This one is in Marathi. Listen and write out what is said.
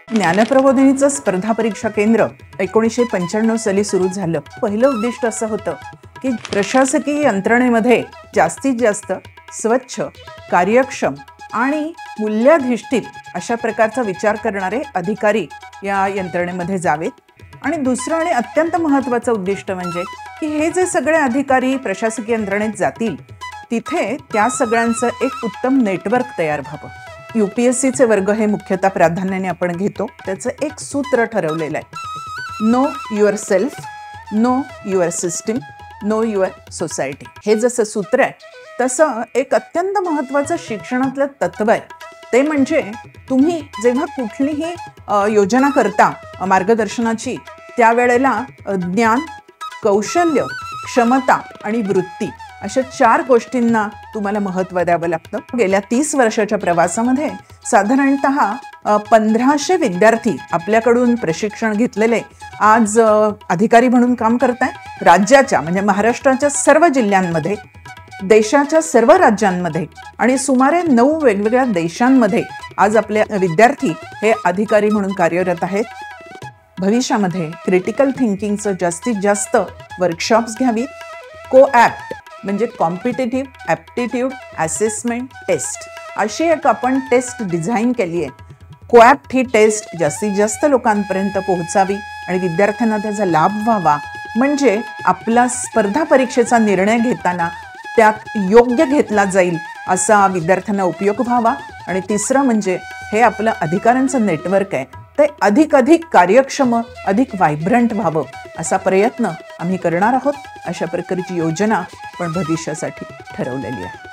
ज्ञानप्रबोधिनीचं स्पर्धा परीक्षा केंद्र 1995 साली सुरू झालं. पहिलं उद्दिष्ट असं होतं की प्रशासकीय यंत्रणेमध्ये जास्तीत जास्त स्वच्छ, कार्यक्षम आणि मूल्याधिष्ठित अशा प्रकारचा विचार करणारे अधिकारी या यंत्रणेमध्ये जावेत. आणि दुसरं आणि अत्यंत महत्त्वाचं उद्दिष्ट म्हणजे की हे जे सगळे अधिकारी प्रशासकीय यंत्रणेत जातील तिथे त्या सगळ्यांचं एक उत्तम नेटवर्क तयार व्हावं. UPSCचे वर्ग हे मुख्यतः प्राधान्याने आपण घेतो. त्याचं एक सूत्र ठरवलेलं आहे, know yourself, know your system, know your society. हे जसं सूत्र आहे तसं एक अत्यंत महत्त्वाचं शिक्षणातलं तत्व आहे. ते म्हणजे तुम्ही जेव्हा कुठलीही योजना करता मार्गदर्शनाची त्यावेळेला ज्ञान, कौशल्य, क्षमता आणि वृत्ती अशा 4 गोष्टींना तुम्हाला महत्त्व द्यावं लागतं. गेल्या 30 वर्षाच्या प्रवासामध्ये साधारणतः 1500 विद्यार्थी आपल्याकडून प्रशिक्षण घेतलेले आज अधिकारी म्हणून काम करतायत. राज्याच्या म्हणजे महाराष्ट्राच्या सर्व जिल्ह्यांमध्ये, देशाच्या सर्व राज्यांमध्ये आणि सुमारे 9 वेगवेगळ्या देशांमध्ये आज आपले विद्यार्थी हे अधिकारी म्हणून कार्यरत आहेत. भविष्यामध्ये क्रिटिकल थिंकिंगचं जास्तीत जास्त वर्कशॉप्स घ्यावी. कोॲप्ट म्हणजे कॉम्पिटिटिव्ह ॲप्टिट्यूड असेसमेंट टेस्ट अशी एक आपण टेस्ट डिझाईन केली आहे. कोॲप्ट ही टेस्ट जास्तीत जास्त लोकांपर्यंत पोहोचावी आणि विद्यार्थ्यांना त्याचा लाभ व्हावा, म्हणजे आपला स्पर्धा परीक्षेचा निर्णय घेताना त्यात योग्य घेतला जाईल असा विद्यार्थ्यांना उपयोग व्हावा. आणि तिसरं म्हणजे हे आपलं अधिकाऱ्यांचं नेटवर्क आहे ते अधिक कार्यक्षम, अधिक व्हायब्रंट व्हावं असा प्रयत्न आम्ही करणार आहोत. अशा प्रकारची योजना पण भविष्यासाठी ठरवलेली आहे.